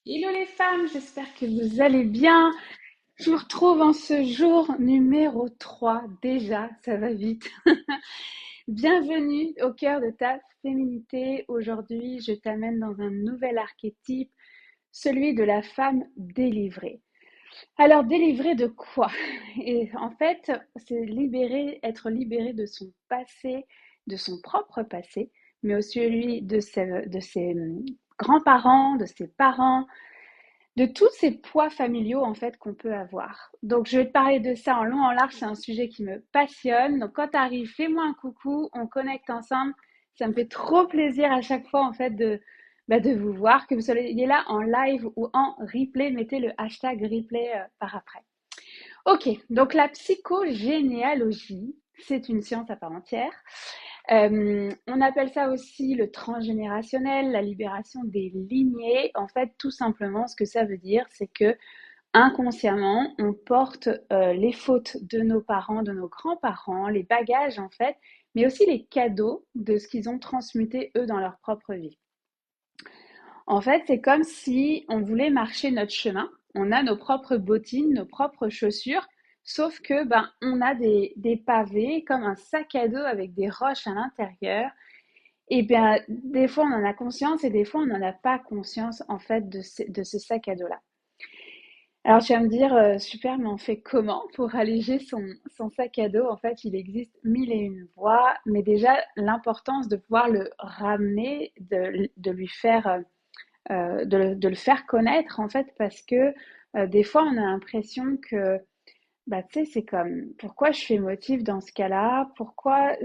Hello les femmes, j'espère que vous allez bien. Je vous retrouve en ce jour numéro 3. Déjà, ça va vite. Bienvenue au cœur de ta féminité. Aujourd'hui, je t'amène dans un nouvel archétype, celui de la femme délivrée. Alors, délivrée de quoi? Et en fait, c'est être libérée de son passé, de son propre passé, mais aussi celui de ses grands-parents, de ses parents, de tous ces poids familiaux en fait qu'on peut avoir. Donc je vais te parler de ça en long, en large, c'est un sujet qui me passionne. Donc quand tu arrives, fais-moi un coucou, on connecte ensemble. Ça me fait trop plaisir à chaque fois en fait de vous voir, que vous soyez là en live ou en replay. Mettez le hashtag replay par après. Ok, donc la psychogénéalogie, c'est une science à part entière. On appelle ça aussi le transgénérationnel, la libération des lignées. En fait, tout simplement, ce que ça veut dire, c'est que inconsciemment, on porte les fautes de nos parents, de nos grands-parents, les bagages en fait, mais aussi les cadeaux de ce qu'ils ont transmuté eux dans leur propre vie. En fait, c'est comme si on voulait marcher notre chemin. On a nos propres bottines, nos propres chaussures, sauf que on a des pavés comme un sac à dos avec des roches à l'intérieur. Et bien, des fois, on en a conscience et des fois, on n'en a pas conscience, en fait, de ce sac à dos-là. Alors, tu vas me dire, super, mais on fait comment pour alléger son sac à dos? En fait, il existe mille et une voies, mais déjà, l'importance de pouvoir le ramener, de lui faire, de le faire connaître, en fait, parce que des fois, on a l'impression que, tu sais, c'est comme, pourquoi je fais motif dans ce cas-là? Pourquoi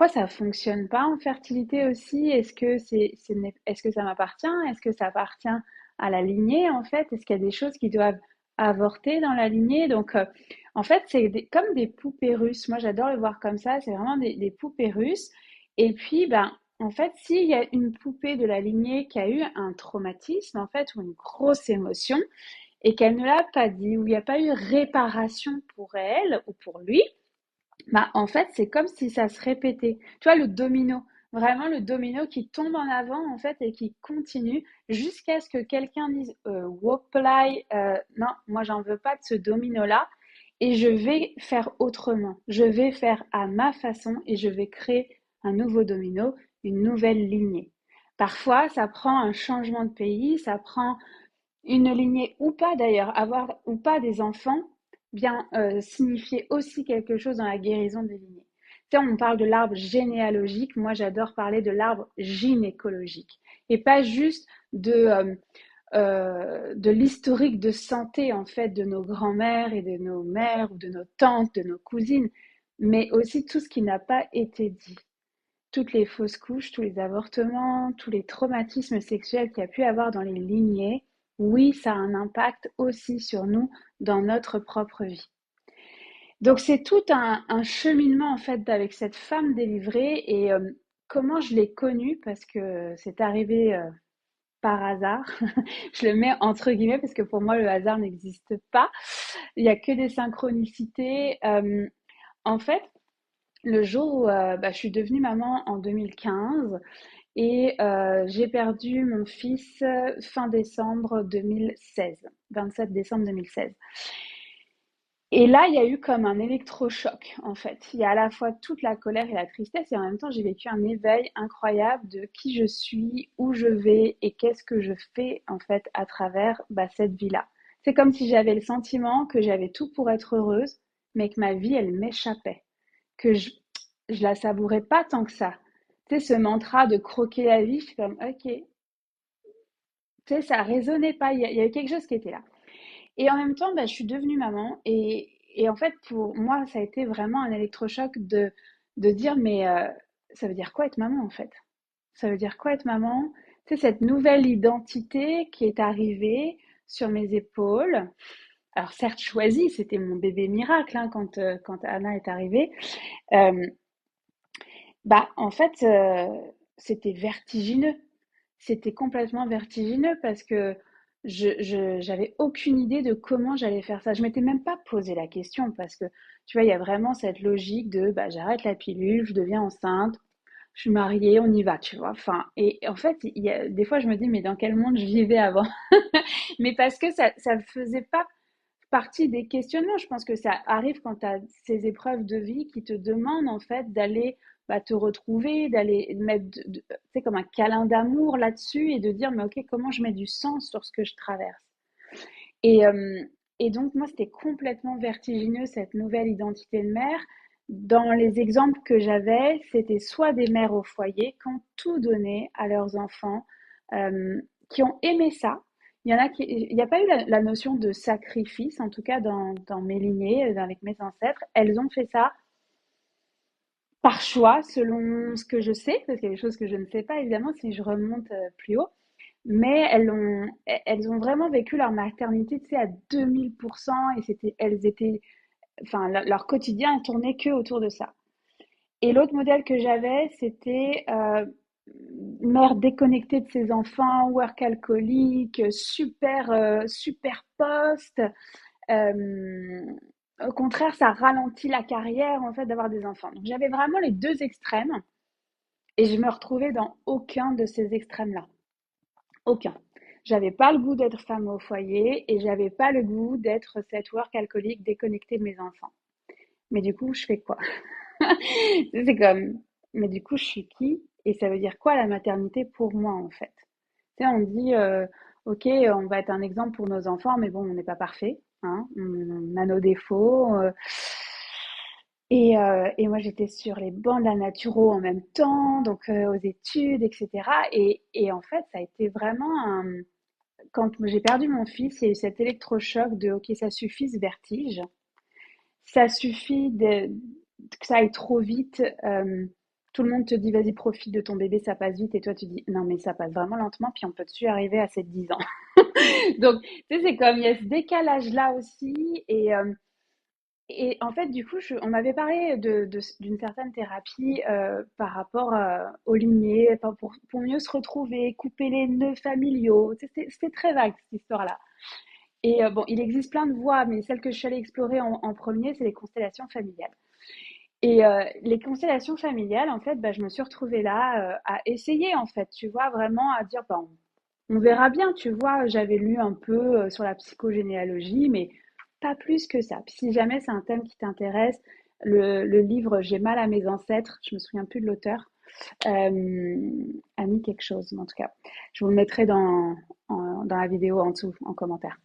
ça fonctionne pas en fertilité aussi? Est-ce que ça m'appartient? Est-ce que ça appartient à la lignée en fait? Est-ce qu'il y a des choses qui doivent avorter dans la lignée? Donc, en fait, c'est comme des poupées russes. Moi, j'adore le voir comme ça. C'est vraiment des poupées russes. Et puis, en fait, s'il y a une poupée de la lignée qui a eu un traumatisme, en fait, ou une grosse émotion, et qu'elle ne l'a pas dit, ou il n'y a pas eu réparation pour elle ou pour lui, en fait, c'est comme si ça se répétait. Tu vois, le domino, vraiment le domino qui tombe en avant, en fait, et qui continue jusqu'à ce que quelqu'un dise Wopelai, non, moi, j'en veux pas de ce domino-là, et je vais faire autrement. Je vais faire à ma façon, et je vais créer un nouveau domino, une nouvelle lignée. Parfois, ça prend un changement de pays, ça prend une lignée ou pas d'ailleurs, avoir ou pas des enfants, signifier aussi quelque chose dans la guérison des lignées. Tu sais, on parle de l'arbre généalogique, moi j'adore parler de l'arbre gynécologique, et pas juste de l'historique de santé en fait de nos grands-mères et de nos mères ou de nos tantes, de nos cousines, mais aussi tout ce qui n'a pas été dit. Toutes les fausses couches, tous les avortements, tous les traumatismes sexuels qu'il y a pu avoir dans les lignées, oui, ça a un impact aussi sur nous dans notre propre vie. Donc c'est tout un cheminement en fait avec cette femme délivrée et comment je l'ai connue parce que c'est arrivé par hasard. Je le mets entre guillemets parce que pour moi le hasard n'existe pas. Il n'y a que des synchronicités. En fait, le jour où je suis devenue maman en 2015 et j'ai perdu mon fils fin décembre 2016, 27 décembre 2016. Et là, il y a eu comme un électrochoc, en fait. Il y a à la fois toute la colère et la tristesse, et en même temps, j'ai vécu un éveil incroyable de qui je suis, où je vais et qu'est-ce que je fais, en fait, à travers cette vie-là. C'est comme si j'avais le sentiment que j'avais tout pour être heureuse, mais que ma vie, elle m'échappait, que je la savourais pas tant que ça. Tu sais, ce mantra de croquer la vie, je suis comme, ok, tu sais, ça résonnait pas, il y avait quelque chose qui était là. Et en même temps, je suis devenue maman et en fait, pour moi, ça a été vraiment un électrochoc de dire, mais ça veut dire quoi être maman en fait? Ça veut dire quoi être maman? C'est cette nouvelle identité qui est arrivée sur mes épaules. Alors certes choisie, c'était mon bébé miracle hein, quand Anna est arrivée. Euh, En fait, c'était vertigineux. C'était complètement vertigineux parce que j'avais aucune idée de comment j'allais faire ça. Je m'étais même pas posé la question parce que, tu vois, il y a vraiment cette logique de, j'arrête la pilule, je deviens enceinte. je suis mariée, on y va, tu vois. Enfin, et en fait, des fois, je me dis, mais dans quel monde je vivais avant? Mais parce que ça faisait pas partie des questionnements. Je pense que ça arrive quand tu as ces épreuves de vie qui te demandent en fait d'aller te retrouver, d'aller mettre, tu sais, comme un câlin d'amour là-dessus et de dire, mais ok, comment je mets du sens sur ce que je traverse? Et, euh, et donc, moi, c'était complètement vertigineux, cette nouvelle identité de mère. Dans les exemples que j'avais, c'était soit des mères au foyer qui ont tout donné à leurs enfants, euh, qui ont aimé ça. Il n'y a pas eu la notion de sacrifice, en tout cas dans mes lignées, avec mes ancêtres. Elles ont fait ça par choix, selon ce que je sais, parce qu'il y a des choses que je ne sais pas, évidemment, si je remonte plus haut. Mais elles ont vraiment vécu leur maternité, tu sais, à 2000%, et elles étaient, enfin, leur quotidien tournait que autour de ça. Et l'autre modèle que j'avais, c'était mère déconnectée de ses enfants, work alcoolique, super poste. Euh, Au contraire, ça ralentit la carrière, en fait, d'avoir des enfants. Donc, j'avais vraiment les deux extrêmes, et je me retrouvais dans aucun de ces extrêmes-là. Aucun. J'avais pas le goût d'être femme au foyer et j'avais pas le goût d'être cette work alcoolique déconnectée de mes enfants. Mais du coup, je fais quoi? C'est comme, mais du coup, je suis qui? Et ça veut dire quoi la maternité pour moi en fait? Tu sais, on dit, ok, on va être un exemple pour nos enfants, mais bon, on n'est pas parfait, hein, on a nos défauts. Et moi, j'étais sur les bancs de la naturo en même temps, donc aux études, etc. Et en fait, ça a été vraiment quand j'ai perdu mon fils, il y a eu cet électrochoc de OK, ça suffit ce vertige, ça suffit que ça aille trop vite. Tout le monde te dit vas-y, profite de ton bébé, ça passe vite, et toi tu dis non, mais ça passe vraiment lentement, puis on peut dessus arriver à 7-10 ans. Donc, tu sais, c'est comme il y a ce décalage-là aussi, et en fait, du coup, on m'avait parlé d'une certaine thérapie par rapport aux lignées, pour mieux se retrouver, couper les nœuds familiaux. C'était très vague cette histoire-là. Et bon, il existe plein de voies, mais celle que je suis allée explorer en premier, c'est les constellations familiales. Et les constellations familiales, en fait, je me suis retrouvée là à essayer, en fait, tu vois, vraiment à dire, on verra bien, tu vois, j'avais lu un peu sur la psychogénéalogie, mais pas plus que ça. Puis si jamais c'est un thème qui t'intéresse, le livre J'ai mal à mes ancêtres, je me souviens plus de l'auteur, a mis quelque chose, mais en tout cas, je vous le mettrai dans la vidéo en dessous, en commentaire.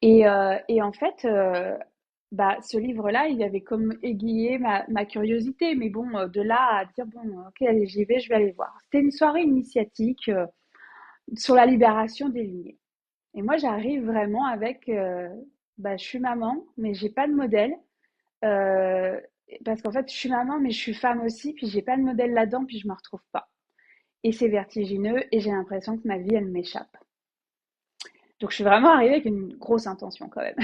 Et en fait, ce livre-là, il avait comme aiguillé ma curiosité. Mais bon, de là à dire, bon, ok, allez, j'y vais, je vais aller voir. C'était une soirée initiatique sur la libération des lignées. Et moi, j'arrive vraiment avec, je suis maman, mais j'ai pas de modèle. Euh, Parce qu'en fait, je suis maman, mais je suis femme aussi, puis j'ai pas de modèle là-dedans, puis je me retrouve pas. Et c'est vertigineux, et j'ai l'impression que ma vie, elle m'échappe. Donc, je suis vraiment arrivée avec une grosse intention quand même.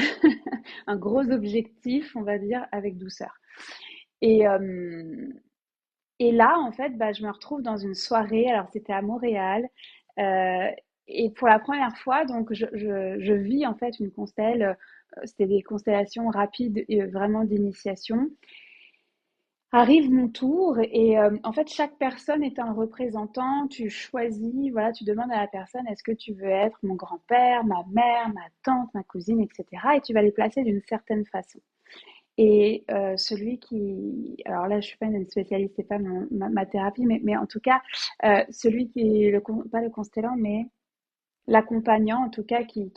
Un gros objectif, on va dire, avec douceur. Et, euh, et là, en fait, je me retrouve dans une soirée. Alors, c'était à Montréal. euh, et pour la première fois, donc, je vis en fait une constelle. C'était des constellations rapides, vraiment d'initiation. Arrive mon tour et en fait, chaque personne est un représentant. Tu choisis, voilà, tu demandes à la personne, est-ce que tu veux être mon grand-père, ma mère, ma tante, ma cousine, etc. Et tu vas les placer d'une certaine façon. Et celui qui, alors là, je suis pas une spécialiste, c'est pas ma thérapie, mais en tout cas, celui qui est pas le constellant, mais l'accompagnant, en tout cas, qui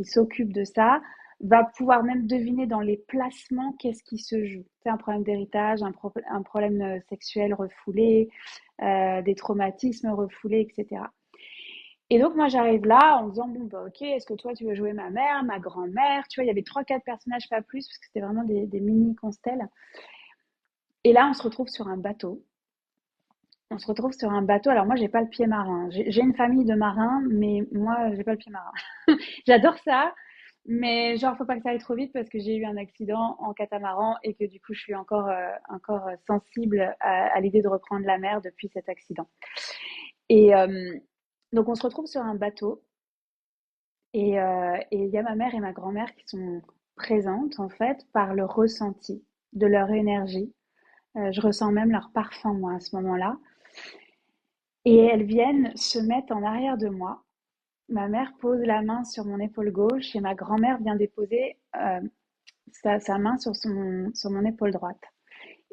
s'occupe de ça, va pouvoir même deviner dans les placements qu'est-ce qui se joue. C'est un problème d'héritage, un problème sexuel refoulé, des traumatismes refoulés, etc. Et donc, moi, j'arrive là en me disant, bon, ok, est-ce que toi, tu veux jouer ma mère, ma grand-mère? Tu vois, il y avait trois, quatre personnages, pas plus, parce que c'était vraiment des mini-constelles. Et là, on se retrouve sur un bateau. On se retrouve sur un bateau. Alors, moi, j'ai pas le pied marin. J'ai une famille de marins, mais moi, j'ai pas le pied marin. J'adore ça, mais genre, faut pas que ça aille trop vite parce que j'ai eu un accident en catamaran et que du coup, je suis encore sensible à l'idée de reprendre la mer depuis cet accident. Et donc, on se retrouve sur un bateau. Et il y a ma mère et ma grand-mère qui sont présentes, en fait, par le ressenti de leur énergie. Je ressens même leur parfum, moi, à ce moment-là. Et elles viennent se mettre en arrière de moi. Ma mère pose la main sur mon épaule gauche et ma grand-mère vient déposer sa main sur mon épaule droite.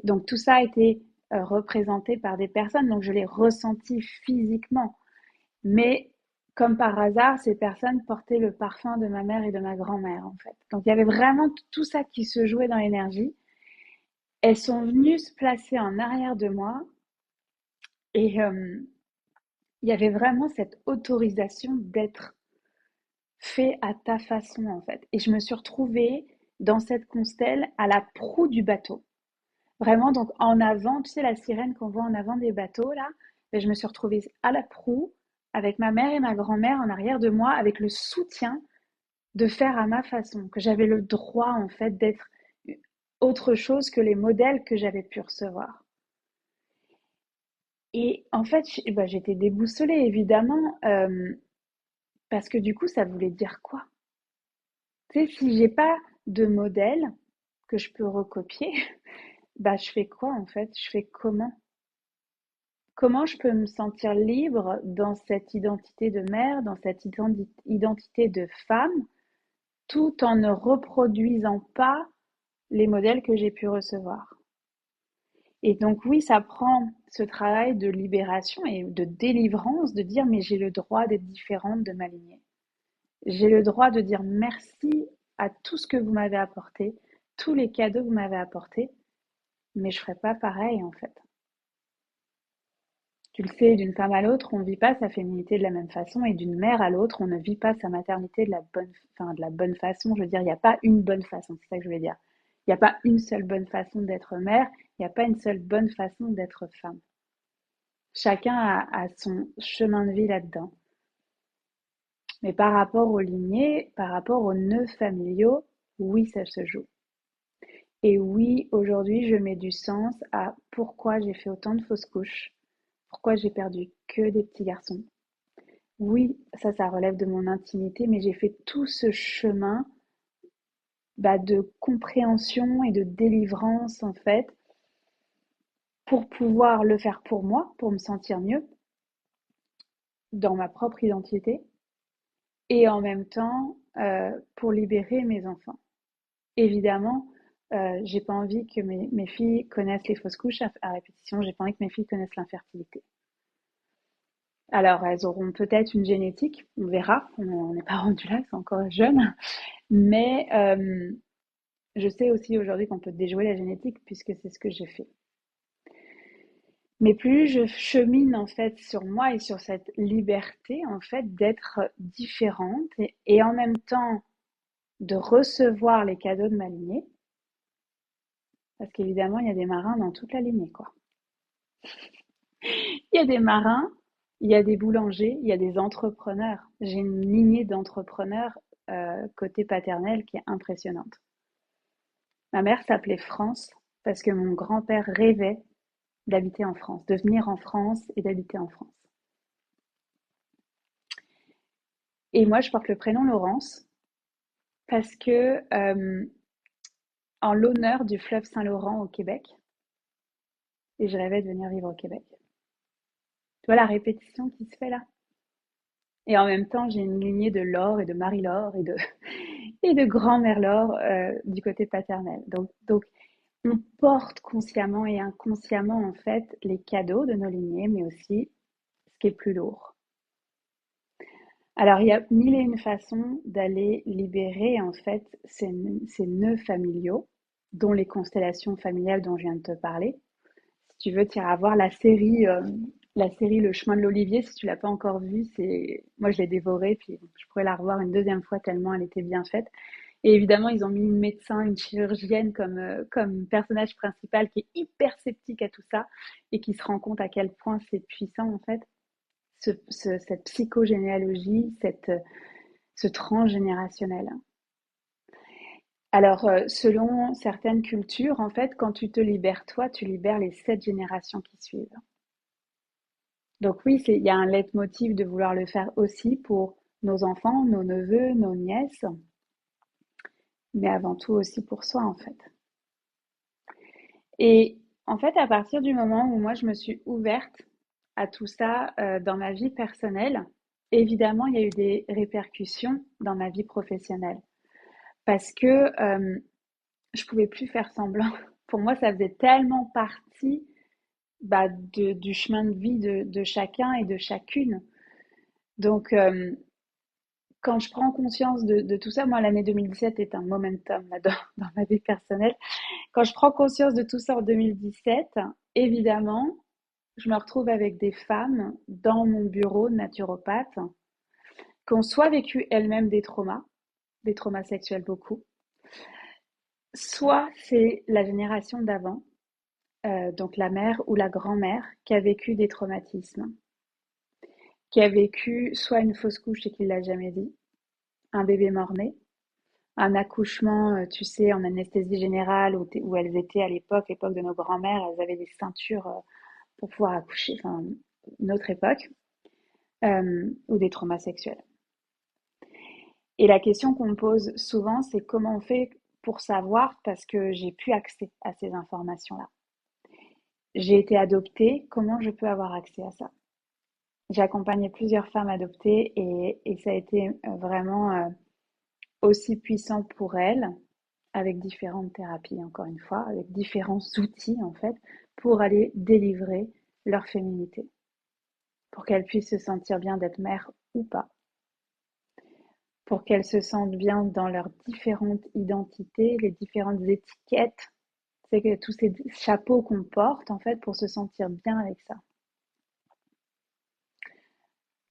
Donc tout ça a été représenté par des personnes, donc je l'ai ressenti physiquement. Mais comme par hasard, ces personnes portaient le parfum de ma mère et de ma grand-mère, en fait. Donc il y avait vraiment tout ça qui se jouait dans l'énergie. Elles sont venues se placer en arrière de moi et il y avait vraiment cette autorisation d'être fait à ta façon, en fait. Et je me suis retrouvée dans cette constelle à la proue du bateau. Vraiment, donc en avant, tu sais, la sirène qu'on voit en avant des bateaux, là, ben, je me suis retrouvée à la proue avec ma mère et ma grand-mère en arrière de moi, avec le soutien de faire à ma façon, que j'avais le droit, en fait, d'être autre chose que les modèles que j'avais pu recevoir. Et en fait, ben, j'étais déboussolée, évidemment, parce que du coup, ça voulait dire quoi? Tu sais, si j'ai pas de modèle que je peux recopier, bah, je fais quoi en fait? Je fais comment? Comment je peux me sentir libre dans cette identité de mère, dans cette identité de femme, tout en ne reproduisant pas les modèles que j'ai pu recevoir? Et donc oui, ça prend ce travail de libération et de délivrance, de dire mais j'ai le droit d'être différente de ma lignée. J'ai le droit de dire merci à tout ce que vous m'avez apporté, tous les cadeaux que vous m'avez apportés, mais je ferai pas pareil en fait. Tu le sais, d'une femme à l'autre, on ne vit pas sa féminité de la même façon et d'une mère à l'autre, on ne vit pas sa maternité de la bonne façon. Je veux dire, il n'y a pas une bonne façon, c'est ça que je veux dire. Il n'y a pas une seule bonne façon d'être mère, il n'y a pas une seule bonne façon d'être femme. Chacun a son chemin de vie là-dedans. Mais par rapport aux lignées, par rapport aux nœuds familiaux, oui, ça se joue. Et oui, aujourd'hui, je mets du sens à pourquoi j'ai fait autant de fausses couches, pourquoi j'ai perdu que des petits garçons. Oui, ça relève de mon intimité, mais j'ai fait tout ce chemin de compréhension et de délivrance, en fait, pour pouvoir le faire pour moi, pour me sentir mieux dans ma propre identité, et en même temps, pour libérer mes enfants. Évidemment, j'ai pas envie que mes filles connaissent les fausses couches à répétition, j'ai pas envie que mes filles connaissent l'infertilité. Alors, elles auront peut-être une génétique, on verra, on n'est pas rendu là, c'est encore jeune, mais je sais aussi aujourd'hui qu'on peut déjouer la génétique puisque c'est ce que j'ai fait. Mais plus je chemine en fait sur moi et sur cette liberté en fait d'être différente et en même temps de recevoir les cadeaux de ma lignée, parce qu'évidemment il y a des marins dans toute la lignée quoi. Il y a des marins, il y a des boulangers, il y a des entrepreneurs. J'ai une lignée d'entrepreneurs côté paternel qui est impressionnante. Ma mère s'appelait France parce que mon grand-père rêvait d'habiter en France, de venir en France et d'habiter en France. Et moi, je porte le prénom Laurence parce que en l'honneur du fleuve Saint-Laurent au Québec, et je rêvais de venir vivre au Québec. Tu vois la répétition qui se fait là? Et en même temps, j'ai une lignée de Laure et de Marie-Laure et de grand-mère Laure du côté paternel. Donc, on porte consciemment et inconsciemment en fait les cadeaux de nos lignées, mais aussi ce qui est plus lourd. Alors, il y a mille et une façons d'aller libérer en fait ces nœuds familiaux, dont les constellations familiales dont je viens de te parler. Si tu veux, tu iras voir la série Le Chemin de l'Olivier. Si tu l'as pas encore vue, moi je l'ai dévorée, puis je pourrais la revoir une deuxième fois tellement elle était bien faite. Et évidemment, ils ont mis une médecin, une chirurgienne comme personnage principal qui est hyper sceptique à tout ça et qui se rend compte à quel point c'est puissant en fait cette psychogénéalogie, ce transgénérationnel. Alors, selon certaines cultures, en fait, quand tu te libères toi, tu libères les 7 générations qui suivent. Donc oui, il y a un leitmotiv de vouloir le faire aussi pour nos enfants, nos neveux, nos nièces, mais avant tout aussi pour soi, en fait. Et En fait, à partir du moment où moi je me suis ouverte à tout ça dans ma vie personnelle, évidemment, il y a eu des répercussions dans ma vie professionnelle parce que je pouvais plus faire semblant. Pour moi, ça faisait tellement partie du chemin de vie de chacun et de chacune. Donc, quand je prends conscience de tout ça, moi, l'année 2017 est un momentum là, dans ma vie personnelle. Quand je prends conscience de tout ça en 2017, évidemment, je me retrouve avec des femmes dans mon bureau de naturopathe qui ont soit vécu elles-mêmes des traumas sexuels beaucoup, soit c'est la génération d'avant, donc la mère ou la grand-mère qui a vécu des traumatismes, qui a vécu soit une fausse couche et qui ne l'a jamais dit, un bébé mort-né, un accouchement, tu sais, en anesthésie générale où elles étaient à l'époque de nos grands-mères, elles avaient des ceintures pour pouvoir accoucher, enfin, une autre époque, ou des traumas sexuels. Et la question qu'on me pose souvent, c'est comment on fait pour savoir parce que j'ai plus accès à ces informations-là. J'ai été adoptée, comment je peux avoir accès à ça? J'ai accompagné plusieurs femmes adoptées et ça a été vraiment aussi puissant pour elles, avec différentes thérapies, encore une fois, avec différents outils en fait, pour aller délivrer leur féminité, pour qu'elles puissent se sentir bien d'être mères ou pas, pour qu'elles se sentent bien dans leurs différentes identités, les différentes étiquettes, c'est que tous ces chapeaux qu'on porte en fait pour se sentir bien avec ça.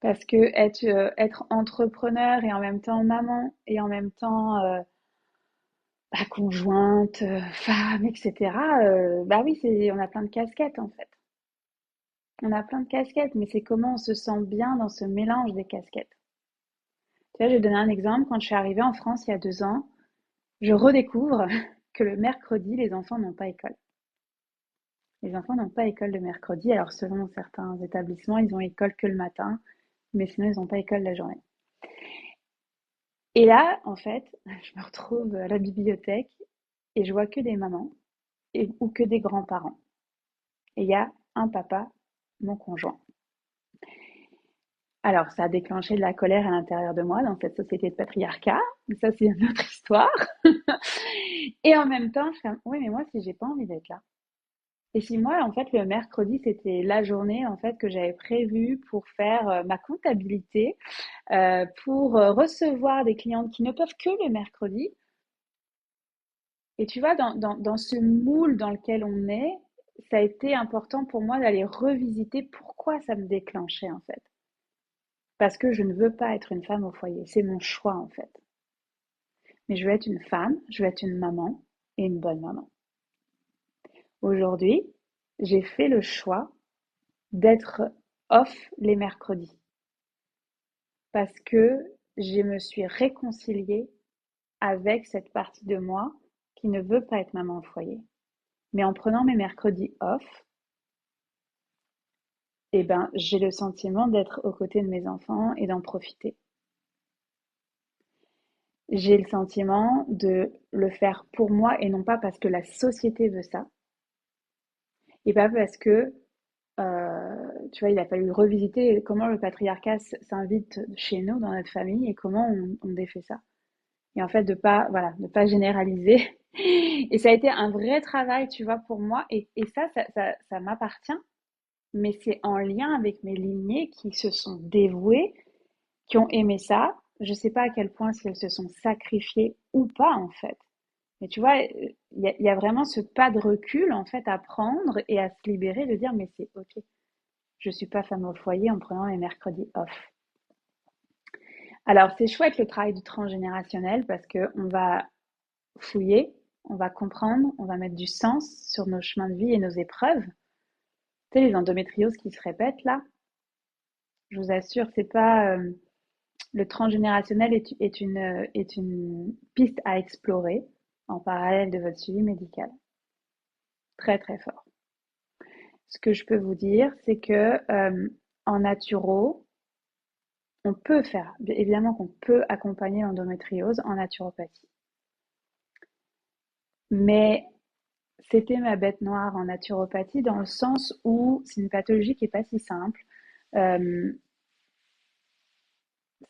Parce que être entrepreneur et en même temps maman et en même temps conjointe, femme, etc. Bah oui, on a plein de casquettes en fait. On a plein de casquettes, mais c'est comment on se sent bien dans ce mélange des casquettes. Tu vois, je vais donner un exemple. Quand je suis arrivée en France il y a 2 ans, je redécouvre que le mercredi, les enfants n'ont pas école. Les enfants n'ont pas école le mercredi. Alors, selon certains établissements, ils ont école que le matin, mais sinon, ils n'ont pas école la journée. Et là, en fait, je me retrouve à la bibliothèque et je vois que des mamans ou que des grands-parents. Et il y a un papa, mon conjoint. Alors, ça a déclenché de la colère à l'intérieur de moi dans cette société de patriarcat. Mais ça, c'est une autre histoire. Et en même temps, je suis comme, oui, mais moi, si j'ai pas envie d'être là. Et si moi, en fait, le mercredi, c'était la journée, en fait, que j'avais prévue pour faire ma comptabilité, pour recevoir des clientes qui ne peuvent que le mercredi. Et tu vois, dans ce moule dans lequel on est, ça a été important pour moi d'aller revisiter pourquoi ça me déclenchait, en fait. Parce que je ne veux pas être une femme au foyer. C'est mon choix, en fait. Mais je veux être une femme, je veux être une maman et une bonne maman. Aujourd'hui, j'ai fait le choix d'être off les mercredis parce que je me suis réconciliée avec cette partie de moi qui ne veut pas être maman au foyer. Mais en prenant mes mercredis off, eh ben, j'ai le sentiment d'être aux côtés de mes enfants et d'en profiter. J'ai le sentiment de le faire pour moi et non pas parce que la société veut ça. Et pas parce que, tu vois, il a fallu revisiter comment le patriarcat s'invite chez nous, dans notre famille, et comment on défait ça. Et en fait, de pas généraliser. Et ça a été un vrai travail, tu vois, pour moi. Et ça m'appartient, mais c'est en lien avec mes lignées qui se sont dévouées, qui ont aimé ça. Je sais pas à quel point si elles se sont sacrifiées ou pas, en fait. Mais tu vois, il y a vraiment ce pas de recul, en fait, à prendre et à se libérer, de dire, mais c'est OK. Je suis pas femme au foyer en prenant les mercredis off. Alors, c'est chouette le travail du transgénérationnel parce que on va fouiller, on va comprendre, on va mettre du sens sur nos chemins de vie et nos épreuves. Tu sais, les endométrioses qui se répètent là, je vous assure, c'est pas le transgénérationnel est une piste à explorer en parallèle de votre suivi médical. Très très fort. Ce que je peux vous dire, c'est que en naturo, on peut faire, évidemment qu'on peut accompagner l'endométriose en naturopathie. Mais c'était ma bête noire en naturopathie dans le sens où c'est une pathologie qui est pas si simple. Euh,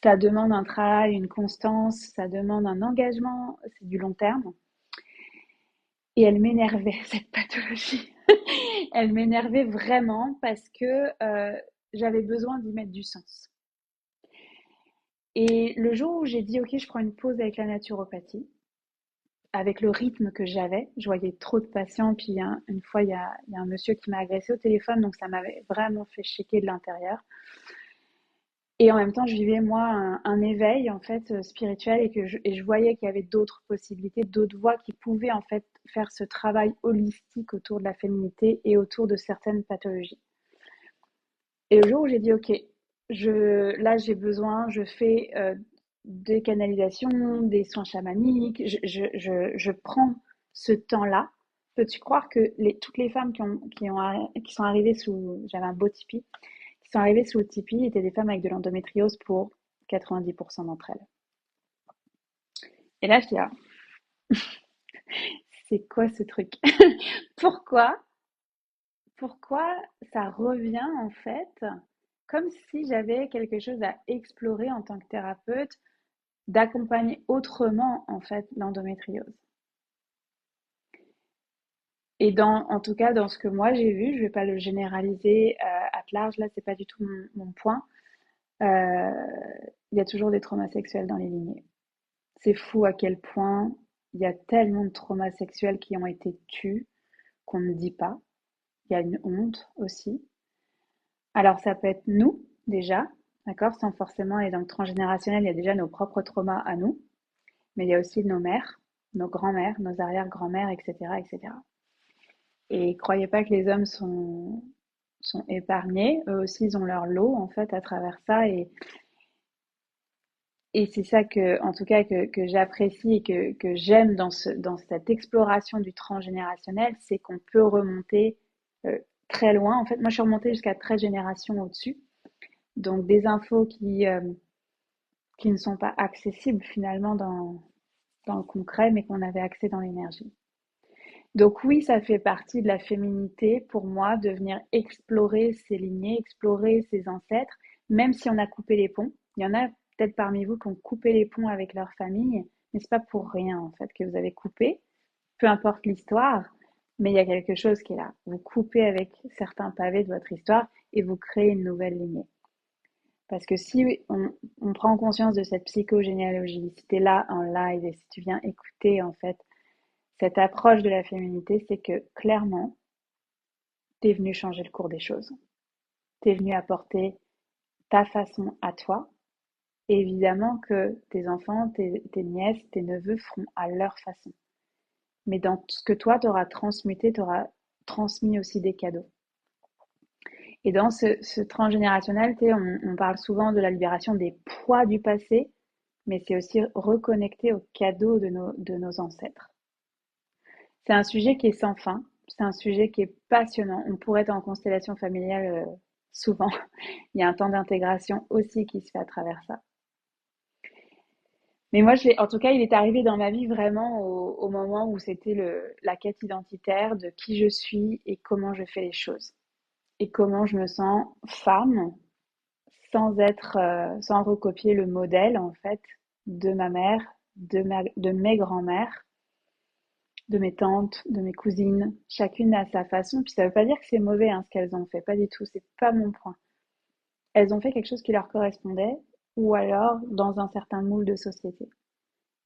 Ça demande un travail, une constance, ça demande un engagement, c'est du long terme. Et elle m'énervait, cette pathologie. Elle m'énervait vraiment parce que j'avais besoin d'y mettre du sens. Et le jour où j'ai dit, OK, je prends une pause avec la naturopathie, avec le rythme que j'avais, je voyais trop de patients. Puis une fois, il y a un monsieur qui m'a agressé au téléphone, donc ça m'avait vraiment fait shaker de l'intérieur. Et en même temps, je vivais moi un éveil en fait spirituel et je voyais qu'il y avait d'autres possibilités, d'autres voies qui pouvaient en fait faire ce travail holistique autour de la féminité et autour de certaines pathologies. Et le jour où j'ai dit OK, là j'ai besoin, je fais des canalisations, des soins chamaniques, je prends ce temps-là. Peux-tu croire que toutes les femmes qui sont arrivées j'avais un beau tipi, qui sont arrivées sous le tipi étaient des femmes avec de l'endométriose pour 90% d'entre elles. Et là, je dis, ah, c'est quoi ce truc? Pourquoi? Pourquoi ça revient en fait comme si j'avais quelque chose à explorer en tant que thérapeute, d'accompagner autrement en fait l'endométriose. Et en tout cas, dans ce que moi j'ai vu, je vais pas le généraliser à large, là c'est pas du tout mon point. Euh, Il y a toujours des traumas sexuels dans les lignées. C'est fou à quel point il y a tellement de traumas sexuels qui ont été tus qu'on ne dit pas. Il y a une honte aussi. Alors ça peut être nous déjà, d'accord, sans forcément aller dans le transgénérationnel, il y a déjà nos propres traumas à nous, mais il y a aussi nos mères, nos grands-mères, nos arrière-grand-mères, etc., etc. Et croyez pas que les hommes sont épargnés, eux aussi ils ont leur lot en fait à travers ça et c'est ça que, en tout cas, que j'apprécie et que j'aime dans cette exploration du transgénérationnel, c'est qu'on peut remonter euh, très loin. En fait, moi, je suis remontée jusqu'à 13 générations au-dessus. Donc, des infos qui ne sont pas accessibles finalement dans le concret, mais qu'on avait accès dans l'énergie. Donc oui, ça fait partie de la féminité pour moi de venir explorer ces lignées, explorer ces ancêtres, même si on a coupé les ponts. Il y en a peut-être parmi vous qui ont coupé les ponts avec leur famille, mais c'est pas pour rien en fait que vous avez coupé, peu importe l'histoire, mais il y a quelque chose qui est là. Vous coupez avec certains pavés de votre histoire et vous créez une nouvelle lignée. Parce que si on prend conscience de cette psychogénéalogie, si tu es là en live et si tu viens écouter en fait cette approche de la féminité, c'est que clairement, tu es venu changer le cours des choses. Tu es venu apporter ta façon à toi. Et évidemment que tes enfants, tes nièces, tes neveux feront à leur façon. Mais dans ce que toi, tu auras transmuté, tu auras transmis aussi des cadeaux. Et dans ce transgénérationnel, on parle souvent de la libération des poids du passé, mais c'est aussi reconnecter aux cadeaux de nos ancêtres. C'est un sujet qui est sans fin, c'est un sujet qui est passionnant. On pourrait être en constellation familiale souvent. Il y a un temps d'intégration aussi qui se fait à travers ça. Mais moi, en tout cas, il est arrivé dans ma vie vraiment au moment où c'était la quête identitaire de qui je suis et comment je fais les choses. Et comment je me sens femme sans recopier le modèle, en fait, de ma mère, de mes grands-mères, de mes tantes, de mes cousines, chacune à sa façon. Puis ça veut pas dire que c'est mauvais hein, ce qu'elles ont fait, pas du tout, c'est pas mon point. Elles ont fait quelque chose qui leur correspondait, ou alors dans un certain moule de société.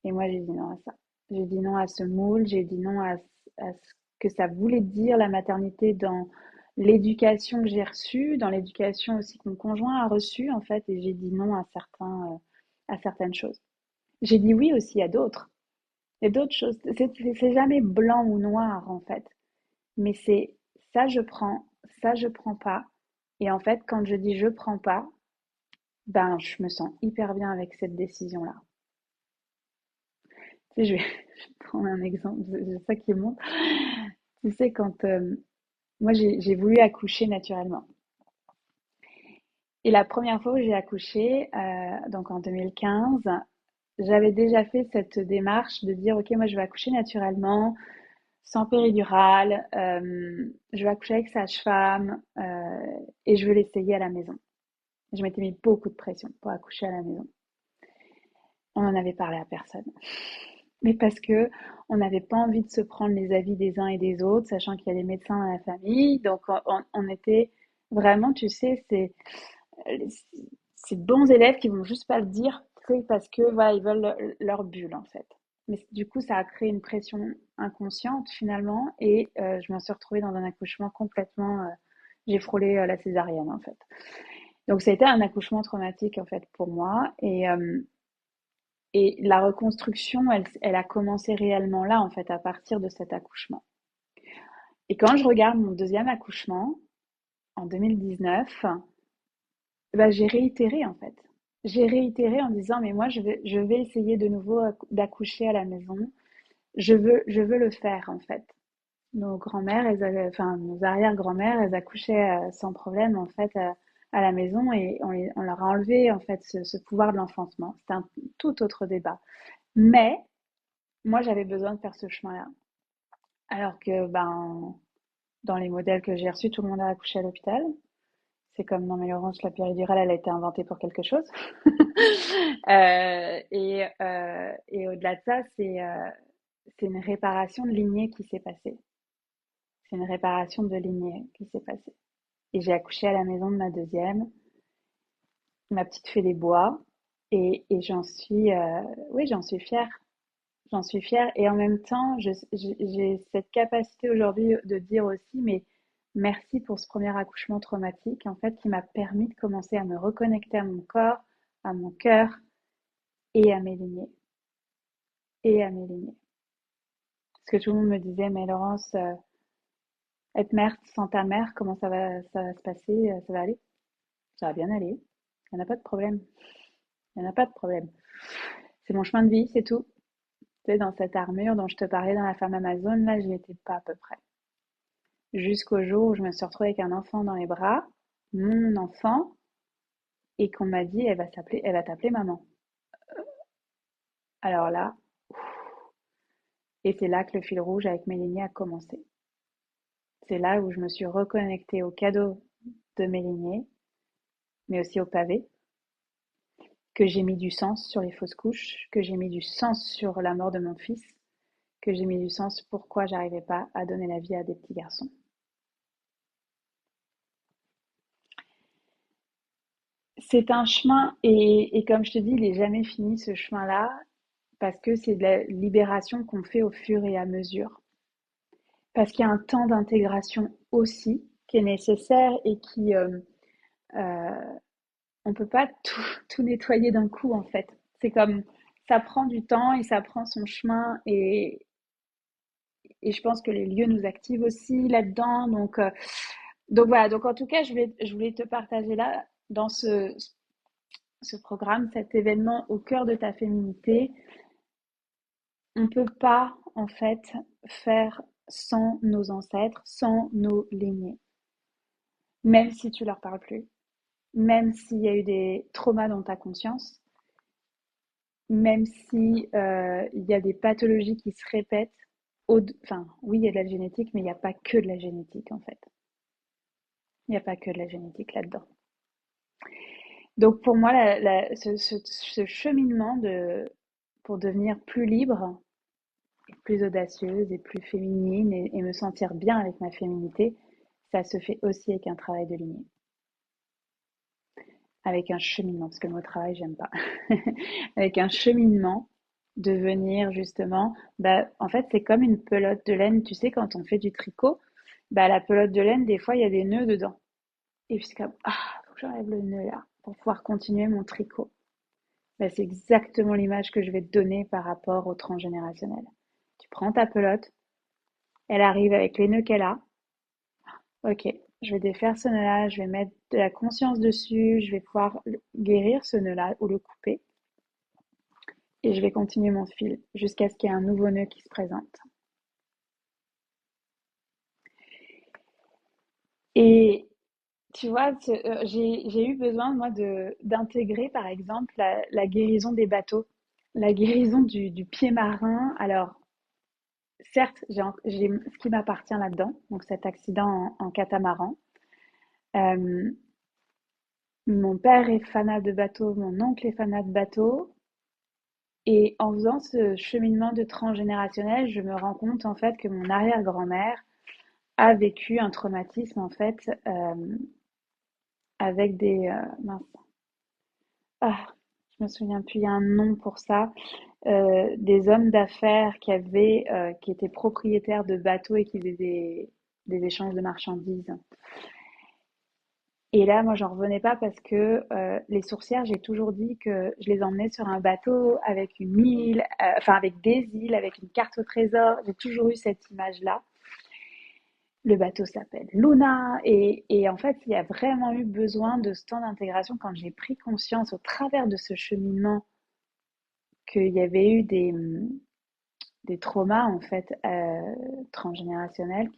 Et moi j'ai dit non à ça. J'ai dit non à ce moule, j'ai dit non à ce que ça voulait dire la maternité dans l'éducation que j'ai reçue, dans l'éducation aussi que mon conjoint a reçue en fait, et j'ai dit non à certaines choses. J'ai dit oui aussi à d'autres. Il y a d'autres choses. C'est jamais blanc ou noir en fait. Mais c'est ça je prends pas. Et en fait, quand je dis je prends pas, ben je me sens hyper bien avec cette décision-là. Tu sais, je vais te prendre un exemple, c'est ça qui monte. Tu sais, quand moi j'ai voulu accoucher naturellement. Et la première fois où j'ai accouché, donc en 2015, j'avais déjà fait cette démarche de dire ok, moi je vais accoucher naturellement. sans péridurale, je veux accoucher avec sage-femme et je veux l'essayer à la maison. Je m'étais mis beaucoup de pression pour accoucher à la maison. On n'en avait parlé à personne. Mais parce que on n'avait pas envie de se prendre les avis des uns et des autres, sachant qu'il y a des médecins dans la famille. Donc on était vraiment, tu sais, ces bons élèves qui vont juste pas le dire, tu sais, parce que voilà, ils veulent leur bulle en fait. Mais du coup, ça a créé une pression inconsciente finalement, et je m'en suis retrouvée dans un accouchement complètement. J'ai frôlé la césarienne en fait. Donc ça a été un accouchement traumatique en fait pour moi, et la reconstruction, elle a commencé réellement là en fait à partir de cet accouchement. Et quand je regarde mon deuxième accouchement en 2019, bah, j'ai réitéré en fait. J'ai réitéré en disant mais moi je vais essayer de nouveau d'accoucher à la maison. Je veux le faire en fait. Nos grands-mères, enfin nos arrière-grand-mères, elles accouchaient sans problème en fait à la maison, et on leur a enlevé en fait ce pouvoir de l'enfantement. C'est un tout autre débat. Mais moi j'avais besoin de faire ce chemin-là. Alors que ben dans les modèles que j'ai reçus, tout le monde a accouché à l'hôpital. C'est comme dans mes Laurence, la péridurale, elle a été inventée pour quelque chose. Et au-delà de ça, c'est une réparation de lignée qui s'est passée. C'est une réparation de lignée qui s'est passée. Et j'ai accouché à la maison de ma deuxième, ma petite fée des bois, et oui, j'en suis fière. J'en suis fière. Et en même temps, j'ai cette capacité aujourd'hui de dire aussi, mais merci pour ce premier accouchement traumatique, en fait, qui m'a permis de commencer à me reconnecter à mon corps, à mon cœur et à mes lignées. Et à mes lignées. Parce que tout le monde me disait, mais Laurence, être mère sans ta mère, comment ça va se passer, ça va aller? Ça va bien aller. Il n'y en a pas de problème. Il n'y en a pas de problème. C'est mon chemin de vie, c'est tout. Tu sais, dans cette armure dont je te parlais dans la femme Amazon, là, j'y étais pas à peu près. Jusqu'au jour où je me suis retrouvée avec un enfant dans les bras, mon enfant, et qu'on m'a dit, elle va t'appeler maman. Alors là, et c'est là que le fil rouge avec Mélanie a commencé. C'est là où je me suis reconnectée au cadeau de Mélanie, mais aussi au pavé, que j'ai mis du sens sur les fausses couches, que j'ai mis du sens sur la mort de mon fils, que j'ai mis du sens pourquoi j'arrivais pas à donner la vie à des petits garçons. C'est un chemin, et comme je te dis, il n'est jamais fini ce chemin-là, parce que c'est de la libération qu'on fait au fur et à mesure. Parce qu'il y a un temps d'intégration aussi qui est nécessaire, et euh, on peut pas tout nettoyer d'un coup en fait. C'est comme ça prend du temps et ça prend son chemin, et je pense que les lieux nous activent aussi là-dedans. Donc voilà, donc en tout cas, je voulais te partager là, dans ce programme, cet événement au cœur de ta féminité. On ne peut pas, en fait, faire sans nos ancêtres, sans nos lignées. Même si tu leur parles plus, même s'il y a eu des traumas dans ta conscience, même si il y a des pathologies qui se répètent. Enfin, oui, il y a de la génétique, mais il n'y a pas que de la génétique, en fait. Il n'y a pas que de la génétique là-dedans. Donc pour moi, ce cheminement pour devenir plus libre, et plus audacieuse et plus féminine, et me sentir bien avec ma féminité, ça se fait aussi avec un travail de lignée. Avec un cheminement, parce que le mot travail, j'aime pas. Avec un cheminement de venir justement, bah, en fait, c'est comme une pelote de laine. Tu sais, quand on fait du tricot, bah, la pelote de laine, des fois, il y a des nœuds dedans. Et puis c'est comme, faut que j'enlève le nœud là pour pouvoir continuer mon tricot. Bah, c'est exactement l'image que je vais te donner par rapport au transgénérationnel. Tu prends ta pelote, elle arrive avec les nœuds qu'elle a. Ok, je vais défaire ce nœud-là, je vais mettre de la conscience dessus, je vais pouvoir guérir ce nœud-là ou le couper. Et je vais continuer mon fil jusqu'à ce qu'il y ait un nouveau nœud qui se présente. Et tu vois, j'ai eu besoin, moi, d'intégrer, par exemple, la guérison des bateaux, la guérison du pied marin. Alors, certes, j'ai ce qui m'appartient là-dedans, donc cet accident en catamaran. Euh, Mon père est fanat de bateau, mon oncle est fanat de bateau. Et en faisant ce cheminement de transgénérationnel, je me rends compte en fait que mon arrière-grand-mère a vécu un traumatisme en fait avec des mince, ah, je me souviens plus, il y a un nom pour ça, des hommes d'affaires qui étaient propriétaires de bateaux et qui faisaient des échanges de marchandises. Et là, moi, j'en revenais pas parce que les sourcières, j'ai toujours dit que je les emmenais sur un bateau avec une île, enfin avec des îles, avec une carte au trésor. J'ai toujours eu cette image-là. Le bateau s'appelle Luna et en fait, il y a vraiment eu besoin de ce temps d'intégration quand j'ai pris conscience au travers de ce cheminement qu'il y avait eu des traumas en fait transgénérationnels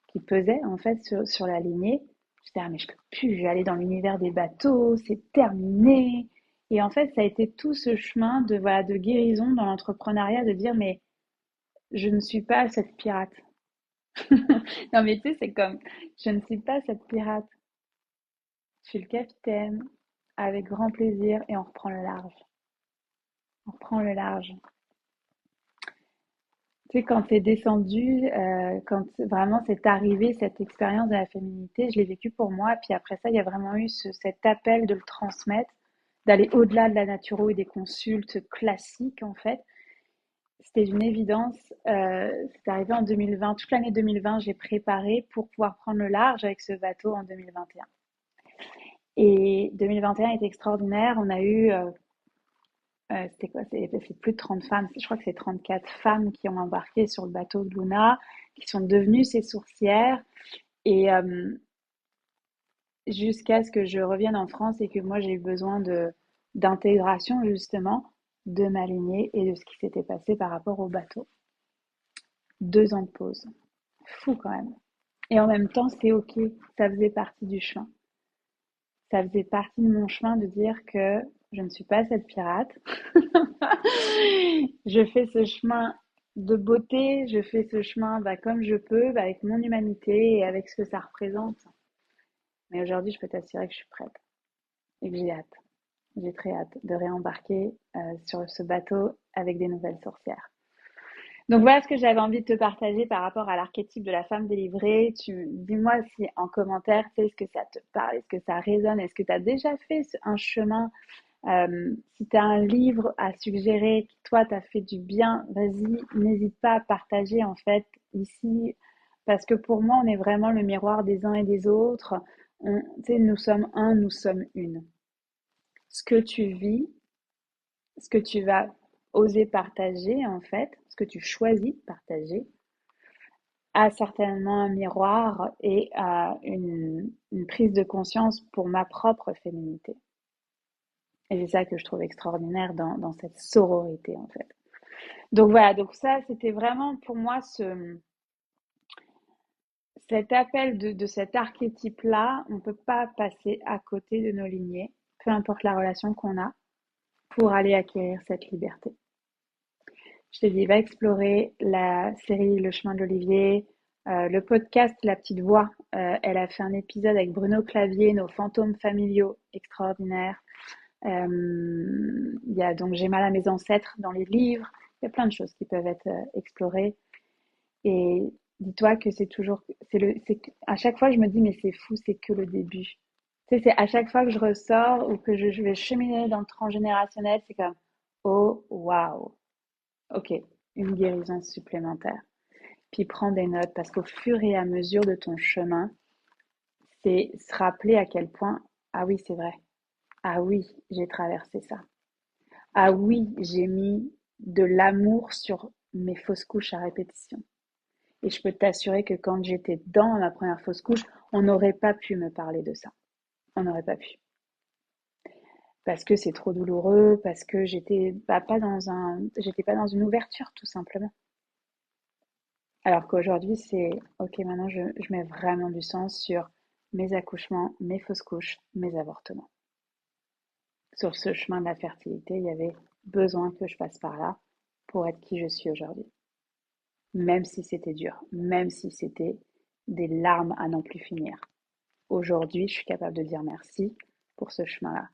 qui pesaient en fait sur la lignée. Je disais, ah, mais je peux plus, je vais aller dans l'univers des bateaux, c'est terminé. Et en fait, ça a été tout ce chemin de, voilà, de guérison dans l'entrepreneuriat, de dire, mais je ne suis pas cette pirate. Non, mais tu sais, c'est comme, je ne suis pas cette pirate. Je suis le capitaine, avec grand plaisir, et on reprend le large. On reprend le large. Tu sais, quand c'est descendu, quand vraiment c'est arrivé, cette expérience de la féminité, je l'ai vécue pour moi. Puis après ça, il y a vraiment eu cet appel de le transmettre, d'aller au-delà de la naturo et des consultes classiques, en fait. C'était une évidence. C'est arrivé en 2020. Toute l'année 2020, j'ai préparé pour pouvoir prendre le large avec ce bateau en 2021. Et 2021 est extraordinaire. On a eu c'était quoi? C'est plus de 30 femmes, je crois que c'est 34 femmes qui ont embarqué sur le bateau de Luna, qui sont devenues ses sourcières. Et jusqu'à ce que je revienne en France et que moi j'ai eu besoin d'intégration justement de ma lignée et de ce qui s'était passé par rapport au bateau. 2 ans de pause. Fou quand même. Et en même temps, c'est ok, ça faisait partie du chemin. Ça faisait partie de mon chemin de dire que je ne suis pas cette pirate. Je fais ce chemin de beauté, je fais ce chemin comme je peux, avec mon humanité et avec ce que ça représente. Mais aujourd'hui, je peux t'assurer que je suis prête et que j'ai hâte. J'ai très hâte de réembarquer sur ce bateau avec des nouvelles sorcières. Donc voilà ce que j'avais envie de te partager par rapport à l'archétype de la femme délivrée. Dis-moi si en commentaire, tu sais, est-ce que ça te parle, est-ce que ça résonne, est-ce que tu as déjà fait un chemin, si tu as un livre à suggérer qui toi t'a fait du bien, vas-y, n'hésite pas à partager en fait ici, parce que pour moi on est vraiment le miroir des uns et des autres. Tu sais, nous sommes un, nous sommes une. Ce que tu vis, ce que tu vas oser partager en fait, ce que tu choisis de partager, a certainement un miroir et une prise de conscience pour ma propre féminité. Et c'est ça que je trouve extraordinaire dans cette sororité en fait. Donc voilà, donc ça c'était vraiment pour moi cet appel de cet archétype-là, on ne peut pas passer à côté de nos lignées, peu importe la relation qu'on a, pour aller acquérir cette liberté. Je te dis, va explorer la série Le chemin de l'Olivier, le podcast La petite voix. Elle a fait un épisode avec Bruno Clavier, nos fantômes familiaux extraordinaires. Il y a donc J'ai mal à mes ancêtres dans les livres. Il y a plein de choses qui peuvent être explorées. Et dis-toi que c'est toujours, à chaque fois je me dis mais c'est fou, c'est que le début. Tu sais, c'est à chaque fois que je ressors ou que je vais cheminer dans le transgénérationnel, c'est comme oh waouh, ok, une guérison supplémentaire. Puis prends des notes parce qu'au fur et à mesure de ton chemin, c'est se rappeler à quel point ah oui c'est vrai, ah oui j'ai traversé ça, ah oui j'ai mis de l'amour sur mes fausses couches à répétition. Et je peux t'assurer que quand j'étais dans ma première fausse couche, on n'aurait pas pu me parler de ça. On n'aurait pas pu. Parce que c'est trop douloureux, parce que j'étais pas dans une ouverture, tout simplement. Alors qu'aujourd'hui, c'est, ok, maintenant je mets vraiment du sens sur mes accouchements, mes fausses couches, mes avortements. Sur ce chemin de la fertilité, il y avait besoin que je passe par là pour être qui je suis aujourd'hui. même si c'était dur, même si c'était des larmes à n'en plus finir. Aujourd'hui, je suis capable de dire merci pour ce chemin-là.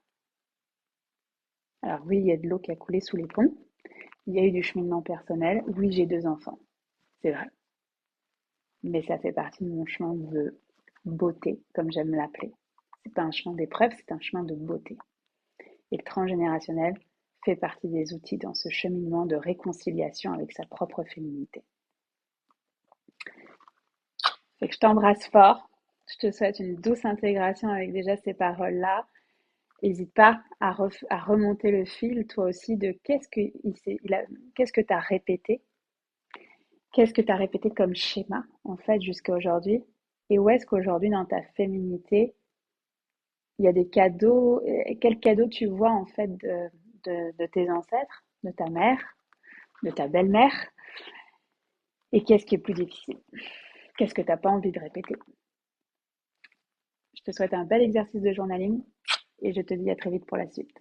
Alors oui, il y a de l'eau qui a coulé sous les ponts, il y a eu du cheminement personnel, oui, j'ai 2 enfants, c'est vrai, mais ça fait partie de mon chemin de beauté, comme j'aime l'appeler. C'est pas un chemin d'épreuve, c'est un chemin de beauté. Et le transgénérationnel fait partie des outils dans ce cheminement de réconciliation avec sa propre féminité. Fait que je t'embrasse fort. Je te souhaite une douce intégration avec déjà ces paroles-là. N'hésite pas à remonter le fil, toi aussi, de qu'est-ce que tu as répété, qu'est-ce que tu as répété comme schéma, en fait, jusqu'à aujourd'hui, et où est-ce qu'aujourd'hui, dans ta féminité, il y a des cadeaux, quels cadeaux tu vois, en fait, de tes ancêtres, de ta mère, de ta belle-mère, et qu'est-ce qui est plus difficile? Qu'est-ce que tu n'as pas envie de répéter? Je te souhaite un bel exercice de journaling et je te dis à très vite pour la suite.